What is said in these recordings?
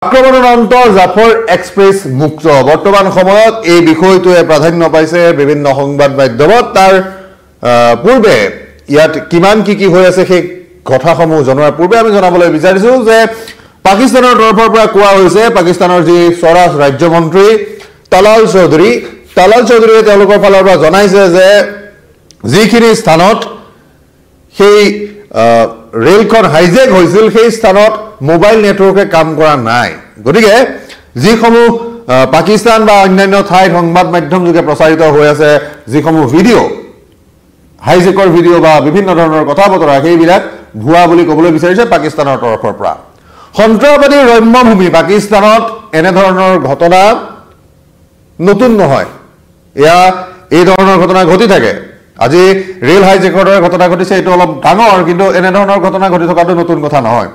আক্ৰমণৰ জাফৰ এক্সপ্ৰেছ মুক্ত বৰ্তমান সময়ত এই বিষয়টোৱে প্ৰাধান্য পাইছে বিভিন্ন সংবাদ মাধ্যমত তাৰ পূৰ্বে ইয়াত কিমান কি হৈ আছে সেই কথাসমূহ জনোৱাৰ পূৰ্বে আমি জনাবলৈ বিচাৰিছো যে পাকিস্তানৰ তৰফৰ পৰা কোৱা হৈছে পাকিস্তানৰ যি স্বৰাজ ৰাজ্যমন্ত্ৰী তালাল চৌধুৰীয়ে তেওঁলোকৰ ফালৰ পৰা জনাইছে যে যিখিনি স্থানত সেই ৰেলখন হাইজেক হৈছিল সেই স্থানত মোবাইল নেটৱৰ্কে কাম কৰা নাই গতিকে যিসমূহ পাকিস্তান বা অন্যান্য ঠাইত সংবাদ মাধ্যম যোগে প্ৰচাৰিত হৈ আছে যিসমূহ ভিডিঅ হাইজেকৰ ভিডিঅ বা বিভিন্ন ধৰণৰ কথা বতৰা সেইবিলাক ভুৱা বুলি ক'বলৈ বিচাৰিছে পাকিস্তানৰ তৰফৰ পৰা সন্ত্ৰাসবাদী ৰম্যভূমি পাকিস্তানত এনে ধৰণৰ ঘটনা নতুন নহয় এয়া এই ধৰণৰ ঘটনা ঘটি থাকে আজি ৰেল হাইজেকৰ ঘটনা ঘটিছে এটো অলপ ডাঙৰ কিন্তু এনে ধৰণৰ ঘটনা ঘটি থকাটো নতুন কথা নহয়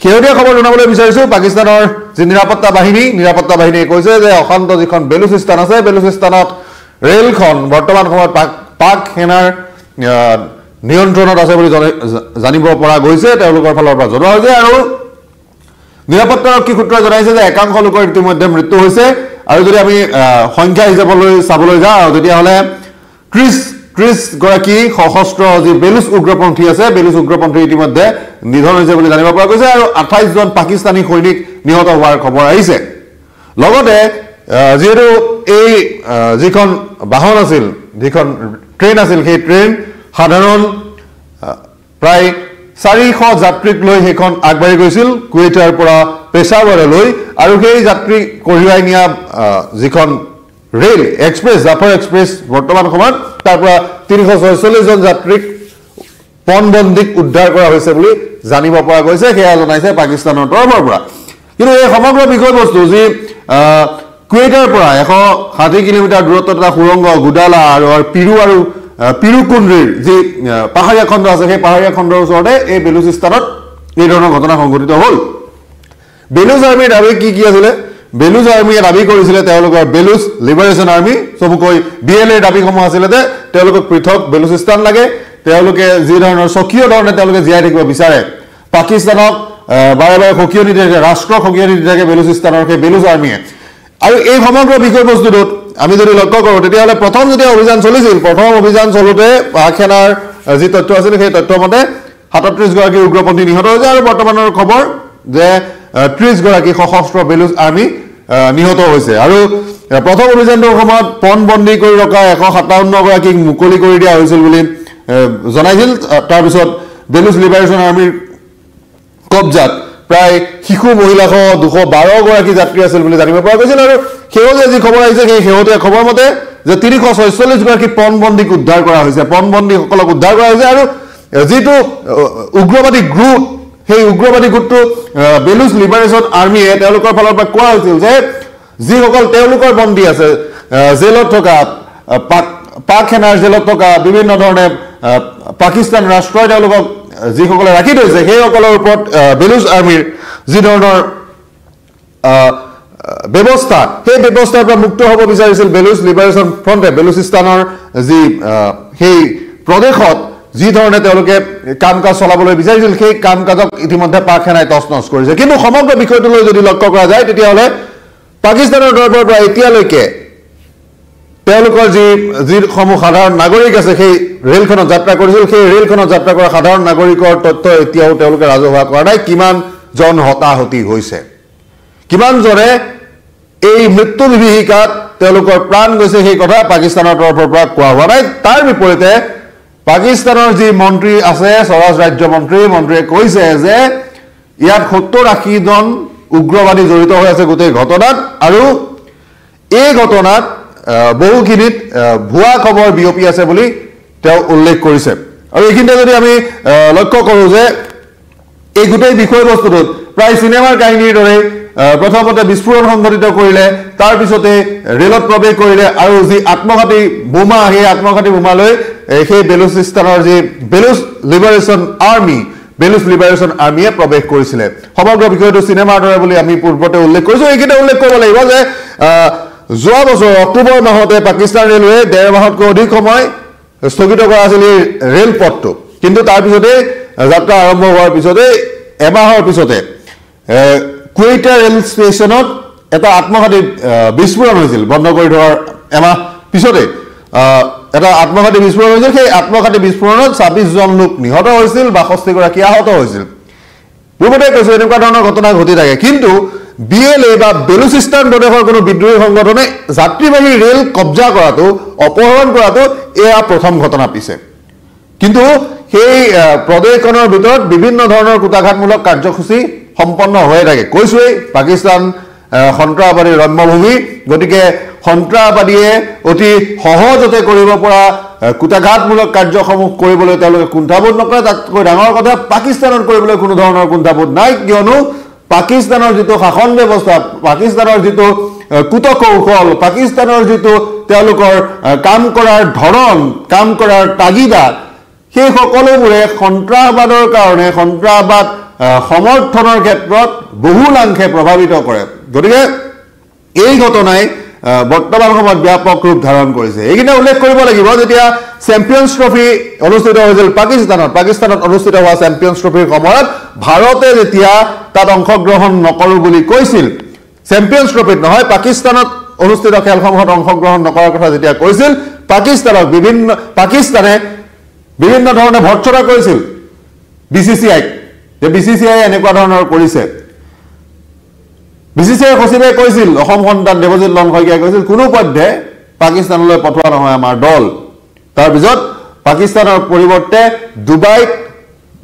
খেউৰীয়া খবৰ জনাবলৈ বিচাৰিছো পাকিস্তানৰ যি নিৰাপত্তা বাহিনীয়ে কৈছে যে অশান্ত যিখন বেলুচিস্তান আছে বেলুচিস্তানত ৰেলখন বৰ্তমান সময়ত পাক সেনাৰ নিয়ন্ত্ৰণত আছে বুলি জানিব পৰা গৈছে তেওঁলোকৰ ফালৰ পৰা জনোৱা হৈছে আৰু নিৰাপত্তাৰক্ষী সূত্ৰই জনাইছে যে একাংশ লোকৰ ইতিমধ্যে মৃত্যু হৈছে আৰু যদি আমি সংখ্যা হিচাপলৈ চাবলৈ যাওঁ তেতিয়াহ'লে 30 গৰাকী সশস্ত্ৰ যি বেলুচ উগ্ৰপন্থী আছে বেলুচ উগ্ৰপন্থী ইতিমধ্যে নিধন হৈছে বুলি জানিব পৰা গৈছে আৰু 28 জন পাকিস্তানী সৈনিক নিহত হোৱাৰ খবৰ আহিছে লগতে যেহেতু এই যিখন বাহন আছিল যিখন ট্ৰেইন আছিল সেই ট্ৰেইন সাধাৰণ প্ৰায় 400 যাত্ৰীক লৈ সেইখন আগবাঢ়ি গৈছিল কুৱেইটৰ পৰা পেছাৱাৰলৈ আৰু সেই যাত্ৰী কঢ়িয়াই নিয়া যিখন ৰেল এক্সপ্ৰেছ জাফৰ এক্সপ্ৰেছ বৰ্তমান সময়ত তাৰ পৰা 346 জন যাত্ৰীক পণবন্দীক উদ্ধাৰ কৰা হৈছে বুলি জানিব পৰা গৈছে সেয়া জনাইছে পাকিস্তানৰ তৰফৰ পৰা কিন্তু এই সমগ্ৰ বিষয়বস্তু যি কুৱেইটৰ পৰা 160 কিলোমিটাৰ দূৰত্বত এটা সুৰংগ গুদালা আৰু পিৰুকুণ্ডীৰ যি পাহাৰীয়া খণ্ড আছে সেই পাহাৰীয়া খণ্ডৰ ওচৰতে এই বেলুচিস্তানত এই ধৰণৰ ঘটনা সংঘটিত হ'ল বেলুচ আৰ্মিৰ দাবী কি আছিল বেলুচ আৰ্মিয়ে দাবী কৰিছিল তেওঁলোকৰ বেলুচ লিবাৰেশ্যন আৰ্মি চমুকৈ বিএলএৰ দাবীসমূহ আছিল যে তেওঁলোকক পৃথক বেলুচিস্তান লাগে তেওঁলোকে যি ধৰণৰ স্বকীয় ধৰণে তেওঁলোকে জীয়াই থাকিব বিচাৰে পাকিস্তানক বাৰে বাৰে সকিয় নিদি থাকে ৰাষ্ট্ৰক সকিয় নিদি থাকে বেলুচিস্তানৰ সেই বেলুচ আৰ্মিয়ে আৰু এই সমগ্ৰ বিষয়বস্তুটোত আমি যদি লক্ষ্য কৰোঁ তেতিয়াহ'লে প্ৰথম যেতিয়া অভিযান চলিছিল প্ৰথম অভিযান চলোতে পাক সেনাৰ যি তথ্য আছিল সেই তথ্যমতে 37 গৰাকী উগ্ৰপন্থী নিহত হৈছে আৰু বৰ্তমানৰ খবৰ যে 30 গৰাকী সশস্ত্ৰ বেলুচ আৰ্মি নিহত হৈছে আৰু প্ৰথম অভিযানৰ সময়ত পণবন্দী কৰি ৰখা 157 গৰাকীক মুকলি কৰি দিয়া হৈছিল বুলি জনাইছিল তাৰ পিছত বেলুচ লিবাৰেশ্যন আৰ্মিৰ কবজাত প্ৰায় শিশু মহিলা সহ 212 গৰাকী যাত্ৰী আছিল বুলি জানিব পৰা গৈছিল আৰু শেহতীয়া যি খবৰ আহিছে সেই শেহতীয়া খবৰ মতে যে 346 গৰাকী পণবন্দীক উদ্ধাৰ কৰা হৈছে পণবন্দীসকলক উদ্ধাৰ কৰা হৈছে আৰু যিটো উগ্ৰবাদী গ্ৰুপ সেই উগ্ৰবাদী গোটটো বেলুচ লিবাৰেশ্যন আৰ্মিয়ে তেওঁলোকৰ ফালৰ পৰা কোৱা হৈছিল যে যিসকল তেওঁলোকৰ বন্দী আছে জেলত থকা পাক সেনাৰ জেলত থকা বিভিন্ন ধৰণে পাকিস্তান ৰাষ্ট্ৰই তেওঁলোকক যিসকলে ৰাখি থৈছে সেইসকলৰ ওপৰত বেলুচ আৰ্মিৰ যি ধৰণৰ ব্যৱস্থা সেই ব্যৱস্থাৰ পৰা মুক্ত হ'ব বিচাৰিছিল বেলুচ লিবাৰেশ্যন ফ্ৰণ্টে বেলুচিস্তানৰ যি সেই প্ৰদেশত যি ধৰণে তেওঁলোকে কাম কাজ চলাবলৈ বিচাৰিছিল সেই কাম কাজক ইতিমধ্যে পাক সেনাই তছনছ কৰিছে কিন্তু সমগ্ৰ বিষয়টোলৈ যদি লক্ষ্য কৰা যায় তেতিয়াহ'লে পাকিস্তানৰ তৰফৰ পৰা এতিয়ালৈকে তেওঁলোকৰ যিসমূহ সাধাৰণ নাগৰিক আছে সেই ৰেলখনত যাত্ৰা কৰিছিল সেই ৰেলখনত যাত্ৰা কৰা সাধাৰণ নাগৰিকৰ তথ্য এতিয়াও তেওঁলোকে ৰাজহুৱা কৰা নাই কিমান জন হতাহতি হৈছে কিমানজনে এই মৃত্যু বিভীষিকাত তেওঁলোকৰ প্ৰাণ গৈছে সেই কথা পাকিস্তানৰ তৰফৰ পৰা কোৱা হোৱা নাই তাৰ বিপৰীতে পাকিস্তানৰ যি মন্ত্ৰী আছে স্বৰাজ মন্ত্ৰীয়ে কৈছে যে ইয়াত 70-80 জন উগ্ৰবাদী জড়িত হৈ আছে গোটেই ঘটনাত আৰু এই ঘটনাত বহুখিনিত ভুৱা খবৰ বিয়পি আছে বুলি তেওঁ উল্লেখ কৰিছে আৰু এইখিনিতে যদি আমি লক্ষ্য কৰোঁ যে এই গোটেই বিষয়বস্তুটোত প্ৰায় চিনেমাৰ কাহিনীৰ দৰে প্ৰথমতে বিস্ফোৰণ সংঘটিত কৰিলে তাৰ পিছতে ৰেলত প্ৰৱেশ কৰিলে আৰু যি আত্মঘাতী বোমা সেই আত্মঘাতী বোমালৈ সেই বেলুচিস্তানৰ যি বেলুচ লিবাৰেশ্যন আৰ্মিয়ে প্ৰৱেশ কৰিছিলে সমগ্ৰ বিষয়টো চিনেমাৰ দৰে বুলি আমি পূৰ্বতে উল্লেখ কৰিছোঁ এইকেইটা উল্লেখ কৰিব লাগিব যে যোৱা বছৰ অক্টোবৰ মাহতে পাকিস্তান ৰেলৱে 1.5 মাহতকৈ অধিক সময় স্থগিত কৰা আছিল এই ৰেলপথটো কিন্তু তাৰ পিছতে যাত্ৰা আৰম্ভ হোৱাৰ পিছতে এমাহৰ পিছতে কুৱেইটা ৰেল ষ্টেচনত এটা আত্মঘাতী বিস্ফোৰণ হৈছিল বন্ধ কৰি থোৱাৰ এমাহ পিছতে এটা আত্মঘাতী বিস্ফোৰণ হৈছিল সেই আত্মঘাতী বিস্ফোৰণত 26 জন লোক নিহত হৈছিল 62 গৰাকী আহত হৈছিল পূৰ্বতে কৈছো এনেকুৱা ধৰণৰ ঘটনা ঘটি থাকে কিন্তু বিএলএ বা বেলুচিস্তান প্ৰদেশৰ কোনো বিদ্ৰোহী সংগঠনে যাত্ৰীবাহী ৰেল কব্জা কৰাটো অপহৰণ কৰাটো এয়া প্ৰথম ঘটনা পিছে কিন্তু সেই প্ৰদেশখনৰ ভিতৰত বিভিন্ন ধৰণৰ কুটাঘাতমূলক কাৰ্যসূচী সম্পন্ন হৈ থাকে কৈছোৱেই পাকিস্তান সন্ত্ৰাসবাদী ৰম্যভূমি গতিকে সন্ত্ৰাসবাদীয়ে অতি সহজতে কৰিব পৰা কুটাঘাতমূলক কাৰ্যসমূহ কৰিবলৈ তেওঁলোকে কুণ্ঠাবোধ নকৰে তাতকৈ ডাঙৰ কথা পাকিস্তানত কৰিবলৈ কোনো ধৰণৰ কুণ্ঠাবোধ নাই কিয়নো পাকিস্তানৰ যিটো শাসন ব্যৱস্থা পাকিস্তানৰ যিটো কুটকৌশল পাকিস্তানৰ যিটো তেওঁলোকৰ কাম কৰাৰ ধৰণ কাম কৰাৰ তাগিদা সেই সকলোবোৰে সন্ত্ৰাসবাদৰ কাৰণে সন্ত্ৰাসবাদ সমৰ্থনৰ ক্ষেত্ৰত বহুলাংশে প্ৰভাৱিত কৰে গতিকে এই ঘটনাই বৰ্তমান সময়ত ব্যাপক ৰূপ ধাৰণ কৰিছে এইখিনি উল্লেখ কৰিব লাগিব যেতিয়া চেম্পিয়নছ ট্ৰফি অনুষ্ঠিত হৈছিল পাকিস্তানত অনুষ্ঠিত হোৱা চেম্পিয়নছ ট্ৰফিৰ সময়ত ভাৰতে যেতিয়া তাত অংশগ্ৰহণ নকৰো বুলি কৈছিল চেম্পিয়নছ ট্ৰফিত নহয় পাকিস্তানত অনুষ্ঠিত খেলসমূহত অংশগ্ৰহণ নকৰাৰ কথা যেতিয়া কৈছিল পাকিস্তানে বিভিন্ন ধৰণে ভৰ্ৎসনা কৰিছিল বিসিসিআই যে বিসিসিআই এনেকুৱা ধৰণৰ কৰিছে বিসিসিআই সচিবে কৈছিল অসম সন্তান দেৱজিৎ লংশইকীয়াই কৈছিল কোনো পধ্যে পাকিস্তানলৈ পঠোৱা নহয় আমাৰ দল তাৰ পিছত পাকিস্তানৰ পৰিৱৰ্তে ডুবাইত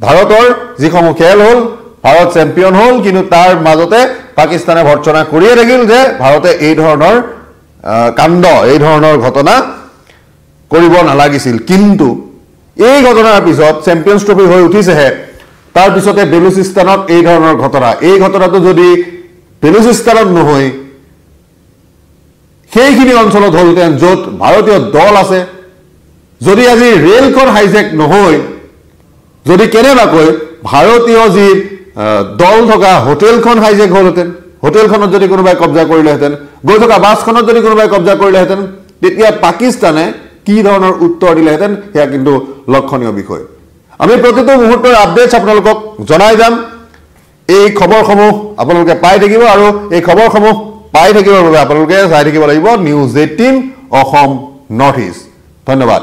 ভাৰতৰ যিসমূহ খেল হ'ল ভাৰত চেম্পিয়ন হ'ল কিন্তু তাৰ মাজতে পাকিস্তানে ভৰ্ৎসনা কৰিয়ে থাকিল যে ভাৰতে এই ধৰণৰ কাণ্ড এই ধৰণৰ ঘটনা কৰিব নালাগিছিল কিন্তু এই ঘটনাৰ পিছত চেম্পিয়নছ ট্ৰফি হৈ উঠিছেহে তাৰ পিছতে বেলুচিস্তানত এই ধৰণৰ ঘটনা এই ঘটনাটো যদি বেলুচিস্তানত নহয় সেইখিনি অঞ্চলত হলতেন য'ত ভাৰতীয় দল আছে যদি আজি ৰেলখন হাইজেক নহয় যদি কেনেবাকৈ ভাৰতীয় যি দল থকা হোটেলখন হাইজেক হলতেন হোটেলখনত যদি কোনোবাই কব্জা কৰিলেহেঁতেন গৈ থকা বাছখনত যদি কোনোবাই কব্জা কৰিলেহেঁতেন তেতিয়া পাকিস্তানে কি ধৰণৰ উত্তৰ দিলেহেঁতেন সেয়া কিন্তু লক্ষণীয় বিষয় আমি প্ৰতিটো মুহূৰ্তৰ আপডেটছ আপোনালোকক জনাই যাম এই খবৰসমূহ আপোনালোকে পাই থাকিব আৰু এই খবৰসমূহ পাই থাকিবৰ বাবে আপোনালোকে চাই থাকিব লাগিব নিউজ 18 অসম নৰ্থ ইষ্ট ধন্যবাদ